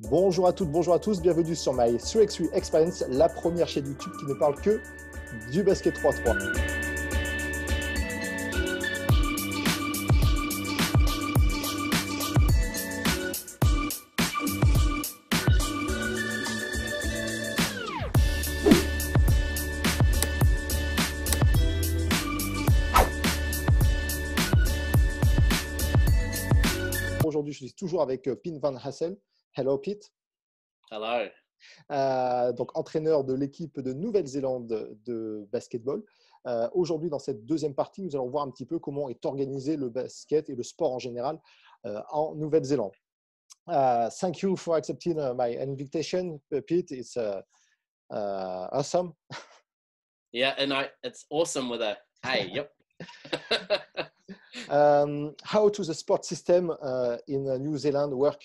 Bonjour à toutes, bonjour à tous, bienvenue sur My 3x3 Experience, la première chaîne YouTube qui ne parle que du basket 3-3. Aujourd'hui, je suis toujours avec Piet Van Hasselt. Hello, Piet. Hello. Donc, entraîneur de l'équipe de Nouvelle Zélande de basketball. Aujourd'hui, dans cette deuxième partie, nous allons voir un petit peu comment est organisé le basket et le sport en général en Nouvelle Zélande. Thank you for accepting my invitation, Piet. It's awesome. Yeah, and it's awesome with a hey. Yep. How does the sport system in New Zealand work?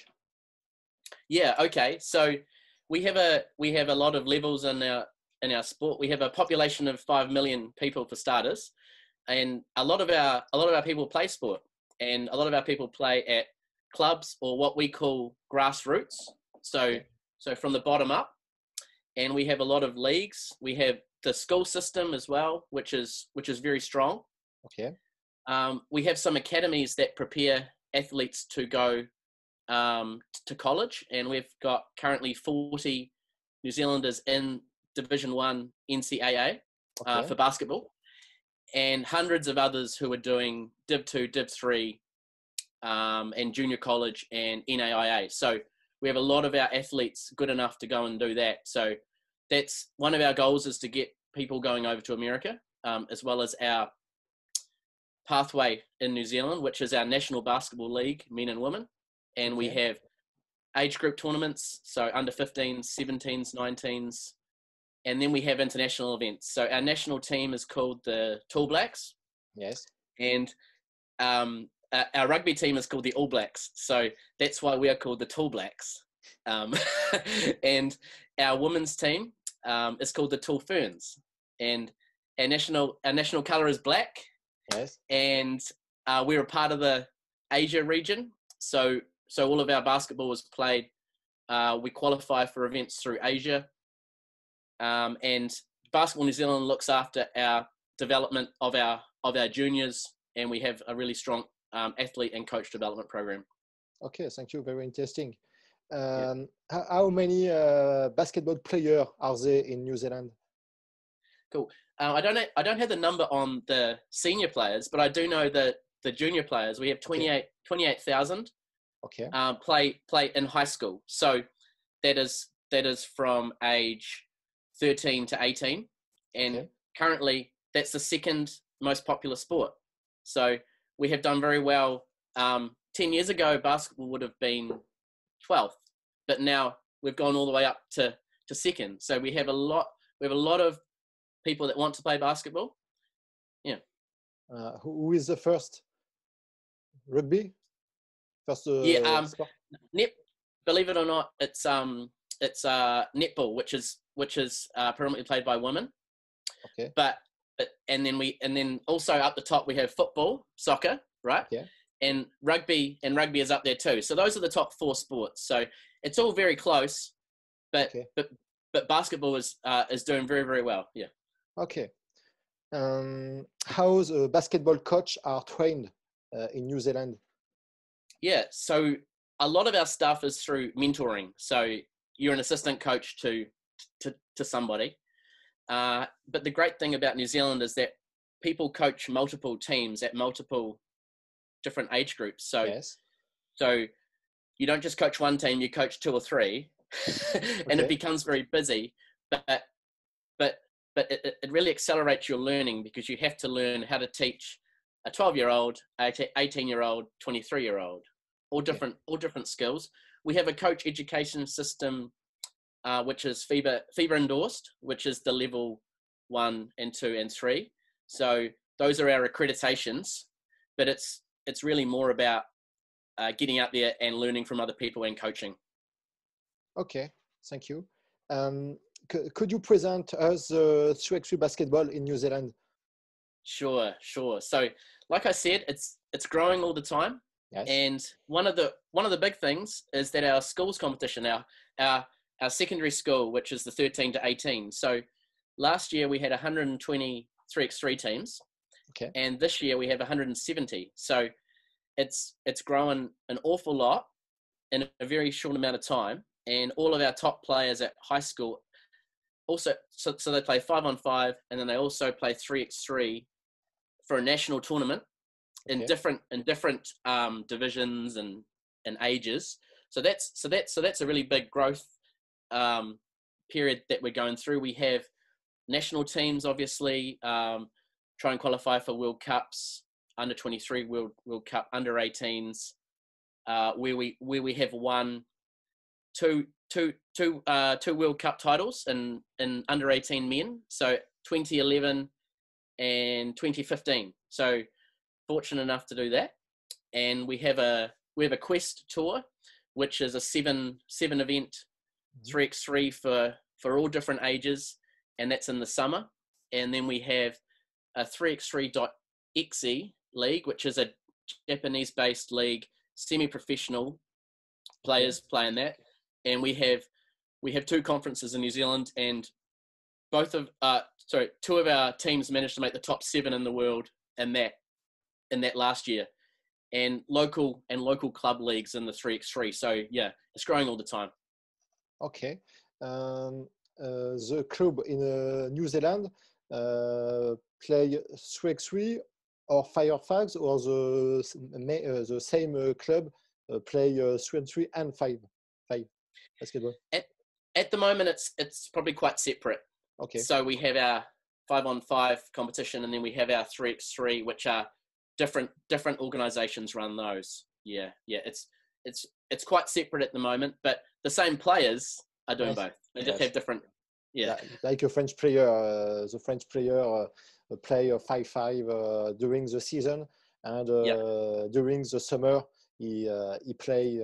Yeah. Okay. So we have a lot of levels in our sport. We have a population of 5 million people for starters, and a lot of our people play sport, and a lot of our people play at clubs or what we call grassroots. So from the bottom up, and we have a lot of leagues. We have the school system as well, which is very strong. Okay. We have some academies that prepare athletes to go to college, and we've got currently 40 New Zealanders in Division 1 NCAA for basketball, and hundreds of others who are doing Div 2, Div 3, and junior college and NAIA. So we have a lot of our athletes good enough to go and do that. So that's one of our goals, is to get people going over to America, as well as our pathway in New Zealand, which is our National Basketball League, men and women. And we have age group tournaments, so under 15s, 17s, 19s, and then we have international events. So our national team is called the Tall Blacks. Yes. And our rugby team is called the All Blacks. So that's why we are called the Tall Blacks. And our women's team is called the Tall Ferns. And our national colour is black. Yes. And we're a part of the Asia region. So all of our basketball is played. We qualify for events through Asia, and Basketball New Zealand looks after our development of our juniors, and we have a really strong athlete and coach development program. Okay, thank you. Very interesting. How many basketball players are there in New Zealand? Cool. I don't have the number on the senior players, but I do know that the junior players. We have 28,000. Okay. Play in high school. So that is from age 13 to 18, and currently that's the second most popular sport. So we have done very well. 10 years ago, basketball would have been 12th, but now we've gone all the way up to second. So we have a lot of people that want to play basketball. Yeah. Who is the first? Rugby? First, sport? Believe it or not, it's netball, which is predominantly played by women. Okay. But and then also up the top we have football, soccer, right? Yeah. And rugby is up there too. So those are the top 4 sports. So it's all very close, but basketball is doing very, very well. Yeah. Okay. How the basketball coach are trained in New Zealand? Yeah, so a lot of our stuff is through mentoring. So you're an assistant coach to somebody. But the great thing about New Zealand is that people coach multiple teams at multiple different age groups. So you don't just coach one team, you coach 2 or 3, and it becomes very busy. But it really accelerates your learning, because you have to learn how to teach a 12-year-old, 18-year-old, 23-year-old, all different skills. We have a coach education system, which is FIBA endorsed, which is the level 1 and 2 and 3. So those are our accreditations, but it's really more about getting out there and learning from other people and coaching. Okay, thank you. Could you present us 3x3 basketball in New Zealand? Sure. So like I said, it's growing all the time. Yes. And one of the big things is that our schools competition, our secondary school, which is the 13 to 18. So last year we had 120 3x3 teams, Okay. and this year we have 170. So it's grown an awful lot in a very short amount of time. And all of our top players at high school also, so they play 5-on-5, and then they also play 3x3 for a national tournament. In different divisions and ages. So that's a really big growth period that we're going through. We have national teams, obviously, try and qualify for World Cups, under 23 World Cup, under 18s, where we have won two World Cup titles in under 18 men. So 2011 and 2015. So fortunate enough to do that, and we have a Quest tour, which is a seven event 3x3 for all different ages, and that's in the summer. And then we have a 3x3.exe league, which is a Japanese based league, semi-professional players playing that. And we have two conferences in New Zealand, and two of our teams managed to make the top 7 in the world in that last year, and local club leagues in the 3x3. So yeah, it's growing all the time. Okay. The club in New Zealand play 3x3 or 5x5, or the same club play 3x3 and 5 basketball? At the moment, it's probably quite separate. Okay. So we have our 5-on-5 competition, and then we have our 3x3, which are different organizations run those. Yeah. It's quite separate at the moment, but the same players are doing both. They just have different. Yeah. Like a French player, the French player play 5-5 during the season, and during the summer they play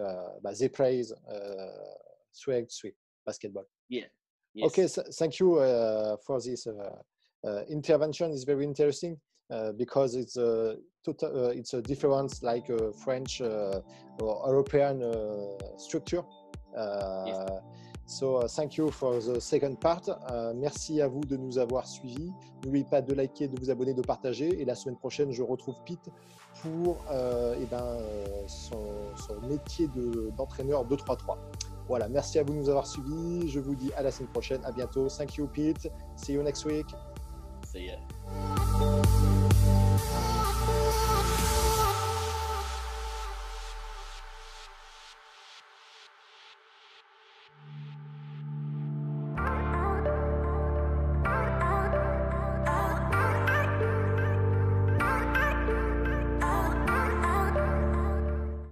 3x3 basketball. Yeah. Yes. Okay, so thank you for this intervention. It's very interesting because it's a difference, like a French or European structure. So thank you for the second part. Merci à vous de nous avoir suivis. N'oubliez pas de liker, de vous abonner, de partager. Et la semaine prochaine, je retrouve Piet pour son métier d'entraîneur 2-3-3. Voilà, merci à vous de nous avoir suivis. Je vous dis à la semaine prochaine. À bientôt. Thank you, Piet. See you next week. See ya.